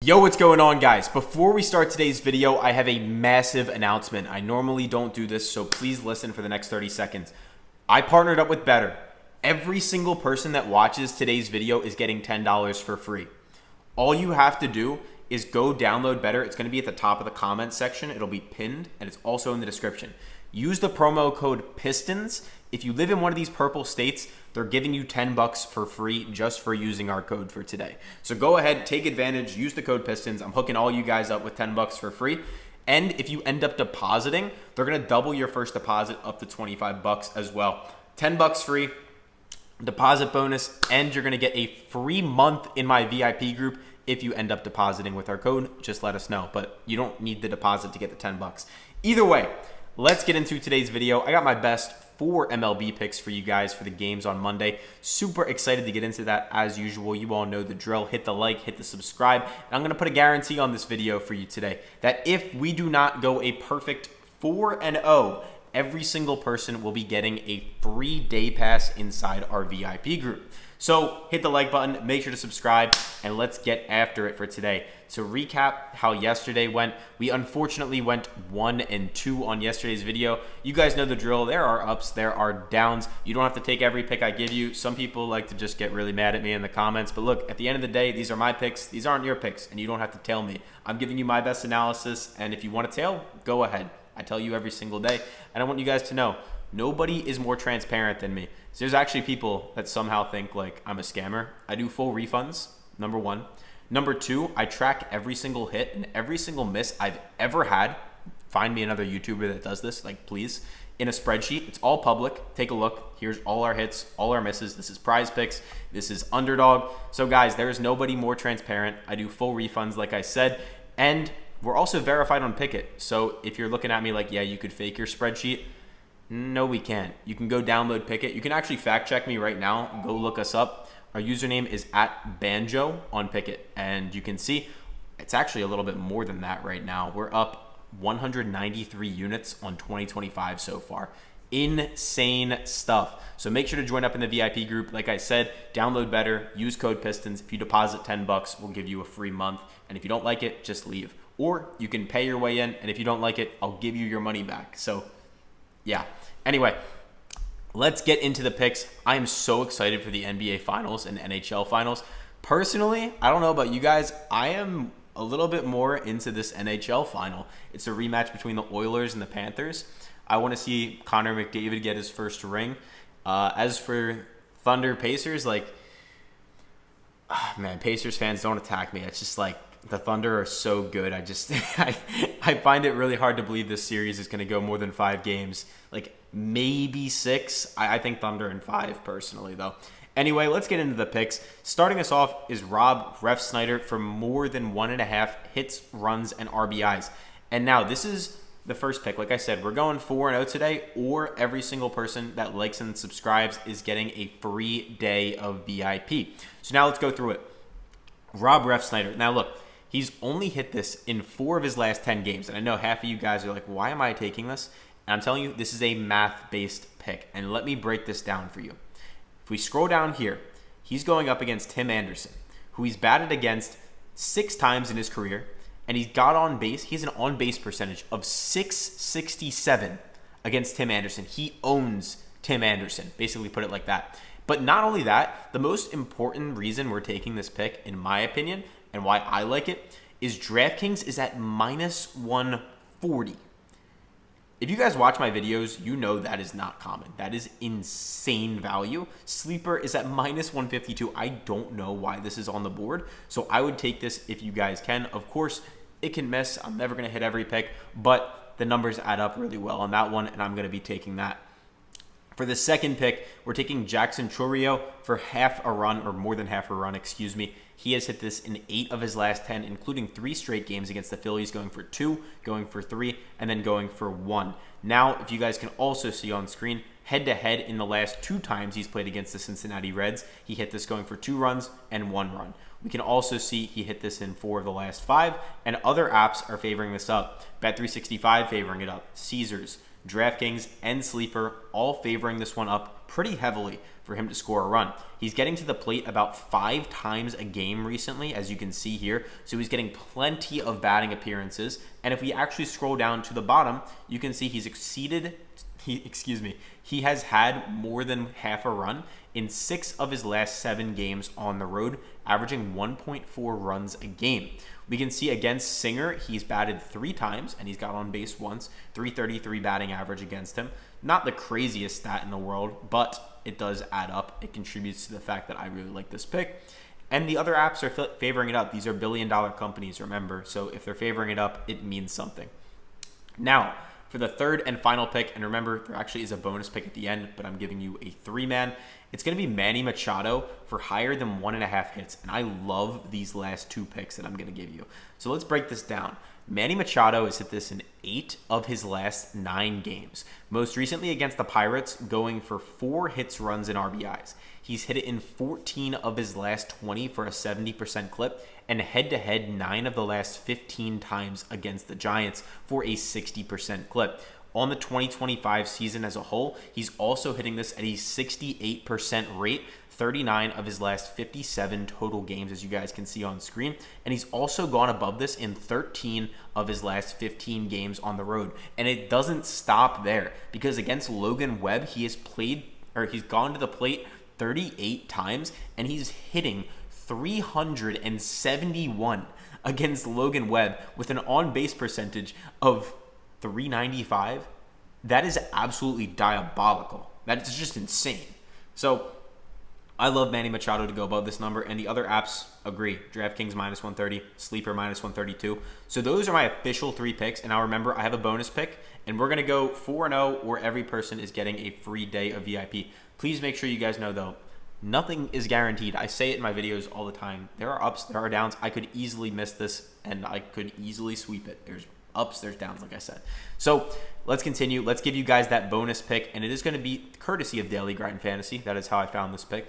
Yo, what's going on, guys? Before we start today's video, I have a massive announcement. I normally don't do this, so please listen for the next 30 seconds. I partnered up with Betr. Every single person that watches today's video is getting $10 for free. All you have to do is go download Betr. It's going to be at the top of the comments section. It'll be pinned, and it's also in the description. Use the promo code PISTONS. If you live in one of these purple states, they're giving you $10 for free just for using our code for today. So go ahead, take advantage, use the code PISTONS. I'm hooking all you guys up with $10 for free. And if you end up depositing, they're going to double your first deposit up to $25 as well. $10 free, deposit bonus, and you're going to get a free month in my VIP group if you end up depositing with our code. Just let us know, but you don't need the deposit to get the $10. Either way, let's get into today's video. I got my best 4 MLB picks for you guys for the games on Monday. Super excited to get into that as usual. You all know the drill. Hit the like, hit the subscribe. And I'm going to put a guarantee on this video for you today that if we do not go a perfect 4-0, every single person will be getting a free day pass inside our VIP group. So hit the like button, make sure to subscribe, and let's get after it for today. To recap how yesterday went, we unfortunately went 1-2 on yesterday's video. You guys know the drill. There are ups, there are downs. You don't have to take every pick I give you. Some people like to just get really mad at me in the comments. But look, at the end of the day, these are my picks. These aren't your picks, and you don't have to tell me. I'm giving you my best analysis, and if you want to tail, go ahead. I tell you every single day, and I want you guys to know, nobody is more transparent than me. So there's actually people that somehow think like I'm a scammer. I do full refunds, number one. Number two, I track every single hit and every single miss I've ever had. Find me another YouTuber that does this, like please, in a spreadsheet. It's all public. Take a look. Here's all our hits, all our misses. This is PrizePicks. This is Underdog. So guys, there is nobody more transparent. I do full refunds, like I said, and we're also verified on Pikkit. So if you're looking at me like, yeah, you could fake your spreadsheet, no, we can't. You can go download Pikkit. You can actually fact check me right now. Go look us up. Our username is @banjo on Pikkit, and you can see it's actually a little bit more than that right now. We're up 193 units on 2025 so far. Insane stuff. So make sure to join up in the VIP group. Like I said, download Betr, use code PISTONS. If you deposit $10, we'll give you a free month. And if you don't like it, just leave. Or you can pay your way in, and if you don't like it, I'll give you your money back. So yeah. Anyway, let's get into the picks. I am so excited for the NBA Finals and NHL Finals. Personally, I don't know about you guys, I am a little bit more into this NHL Final. It's a rematch between the Oilers and the Panthers. I want to see Connor McDavid get his first ring. As for Thunder Pacers, like, man, Pacers fans, don't attack me. It's just like, the Thunder are so good. I find it really hard to believe this series is going to go more than 5 games. Like maybe 6. I think Thunder in 5 personally though. Anyway, let's get into the picks. Starting us off is Rob Refsnyder for more than 1.5 hits, runs, and RBIs. And now this is the first pick. Like I said, we're going 4-0 today, or every single person that likes and subscribes is getting a free day of VIP. So now let's go through it. Rob Refsnyder. Now look, he's only hit this in 4 of his last 10 games. And I know half of you guys are like, why am I taking this? And I'm telling you, this is a math-based pick. And let me break this down for you. If we scroll down here, he's going up against Tim Anderson, who he's batted against 6 times in his career. And he's got on base. He has an on-base percentage of .667 against Tim Anderson. He owns Tim Anderson, basically put it like that. But not only that, the most important reason we're taking this pick, in my opinion, and why I like it, is Draftkings is at -140. If you guys watch my videos, you know that is not common. That is insane value. Sleeper is at -152. I don't know why this is on the board, so I would take this if you guys can. Of course, it can miss. I'm never going to hit every pick, but the numbers add up really well on that one, and I'm going to be taking that. For the second pick, we're taking Jackson Chourio for half a run, or more than half a run, excuse me. He has hit this in 8 of his last 10, including 3 straight games against the Phillies, going for 2, going for 3, and then going for 1. Now, if you guys can also see on screen, head-to-head in the last 2 times he's played against the Cincinnati Reds, he hit this going for 2 runs and 1 run. We can also see he hit this in 4 of the last 5, and other apps are favoring this up. Bet365 favoring it up. Caesars, Draftkings, and Sleeper all favoring this one up pretty heavily for him to score a run. He's getting to the plate about 5 times a game recently, as you can see here. So he's getting plenty of batting appearances. And if we actually scroll down to the bottom, you can see he has had more than half a run in 6 of his last 7 games on the road, averaging 1.4 runs a game. We can see against Singer, he's batted 3 times and he's got on base once, 333 batting average against him. Not the craziest stat in the world, but it does add up. It contributes to the fact that I really like this pick. And the other apps are favoring it up. These are billion-dollar companies, remember. So if they're favoring it up, it means something. Now, for the third and final pick, and remember, there actually is a bonus pick at the end, but I'm giving you a 3-man. It's going to be Manny Machado for higher than 1.5 hits, and I love these last 2 picks that I'm going to give you. So let's break this down. Manny Machado has hit this in 8 of his last 9 games. Most recently against the Pirates, going for 4 hits, runs, and RBIs. He's hit it in 14 of his last 20 for a 70% clip, and head-to-head 9 of the last 15 times against the Giants for a 60% clip. On the 2025 season as a whole, he's also hitting this at a 68% rate, 39 of his last 57 total games, as you guys can see on screen. And he's also gone above this in 13 of his last 15 games on the road. And it doesn't stop there, because against Logan Webb, he's gone to the plate 38 times, and he's hitting 371 against Logan Webb with an on-base percentage of 395. That is absolutely diabolical. That is just insane. So I love Manny Machado to go above this number, and the other apps agree. DraftKings minus 130, Sleeper minus 132. So those are my official 3 picks. And now remember, I have a bonus pick, and we're going to go 4-0, where every person is getting a free day of VIP. Please make sure you guys know, though, nothing is guaranteed. I say it in my videos all the time. There are ups, there are downs. I could easily miss this, and I could easily sweep it. There's ups, there's downs, like I said. So let's continue. Let's give you guys that bonus pick, and it is going to be courtesy of Daily Grind Fantasy. That is how I found this pick.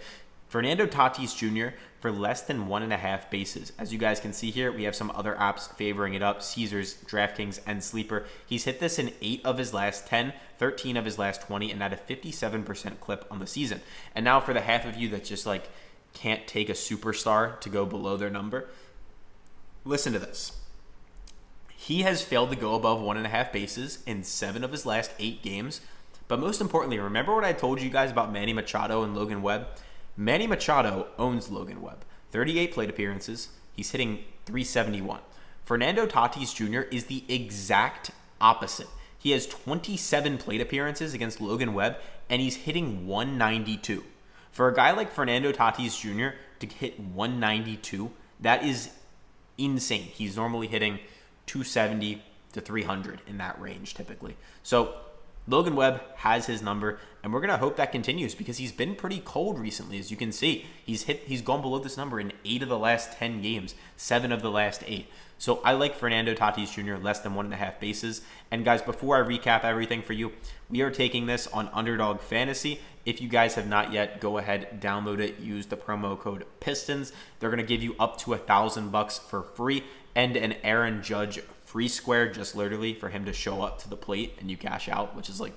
Fernando Tatis Jr. for less than 1.5 bases. As you guys can see here, we have some other apps favoring it up: Caesars, DraftKings, and Sleeper. He's hit this in 8 of his last 10, 13 of his last 20, and at a 57% clip on the season. And now for the half of you that just like can't take a superstar to go below their number, listen to this. He has failed to go above 1.5 bases in 7 of his last 8 games. But most importantly, remember what I told you guys about Manny Machado and Logan Webb? Manny Machado owns Logan Webb. 38 plate appearances. He's hitting 371. Fernando Tatis Jr. is the exact opposite. He has 27 plate appearances against Logan Webb, and he's hitting 192. For a guy like Fernando Tatis Jr. to hit 192, that is insane. He's normally hitting 270 to 300 in that range typically. So Logan Webb has his number, and we're going to hope that continues, because he's been pretty cold recently. As you can see, he's gone below this number in 8 of the last 10 games, 7 of the last 8. So I like Fernando Tatis Jr. less than 1.5 bases. And guys, before I recap everything for you, we are taking this on Underdog Fantasy. If you guys have not yet, go ahead, download it, use the promo code PISTONS. They're going to give you up to $1,000 for free, and an Aaron Judge free square, just literally for him to show up to the plate and you cash out, which is like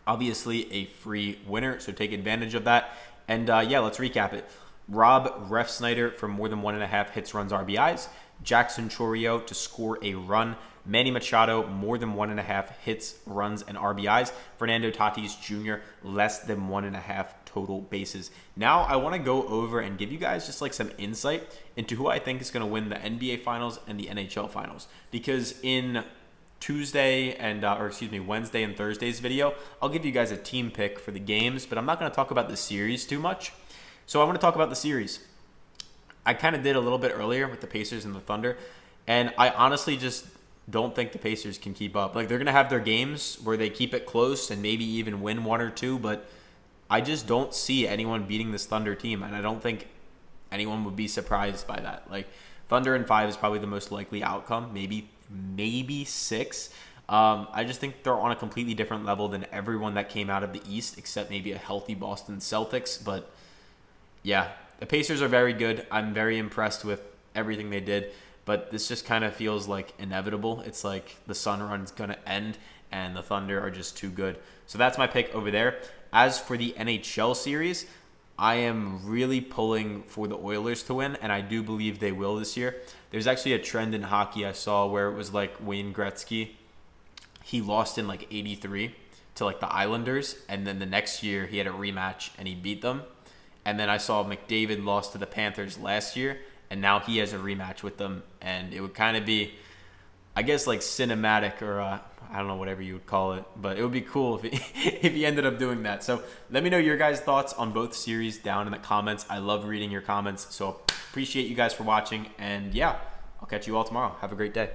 obviously a free winner. So take advantage of that. And yeah, let's recap it. Rob Refsnyder for more than 1.5 hits, runs, RBIs. Jackson Chourio to score a run. Manny Machado, more than 1.5 hits, runs, and RBIs. Fernando Tatis Jr., less than 1.5 total bases. Now I want to go over and give you guys just like some insight into who I think is going to win the NBA Finals and the NHL Finals. Because in Wednesday and Thursday's video, I'll give you guys a team pick for the games, but I'm not going to talk about the series too much. So I want to talk about the series. I kind of did a little bit earlier with the Pacers and the Thunder, and I honestly just don't think the Pacers can keep up. Like, they're going to have their games where they keep it close and maybe even win 1 or 2, but I just don't see anyone beating this Thunder team, and I don't think anyone would be surprised by that. Like, Thunder in 5 is probably the most likely outcome, maybe 6. I just think they're on a completely different level than everyone that came out of the East, except maybe a healthy Boston Celtics. But yeah, the Pacers are very good. I'm very impressed with everything they did, but this just kind of feels like inevitable. It's like the sun run's going to end, and the Thunder are just too good. So that's my pick over there. As for the NHL series, I am really pulling for the Oilers to win, and I do believe they will this year. There's actually a trend in hockey I saw where it was like Wayne Gretzky. He lost in like 83 to like the Islanders, and then the next year he had a rematch and he beat them. And then I saw McDavid lost to the Panthers last year, and now he has a rematch with them, and it would kind of be, I guess, like cinematic, or I don't know, whatever you would call it, but it would be cool if if he ended up doing that. So let me know your guys' thoughts on both series down in the comments. I love reading your comments, so appreciate you guys for watching, and yeah, I'll catch you all tomorrow. Have a great day.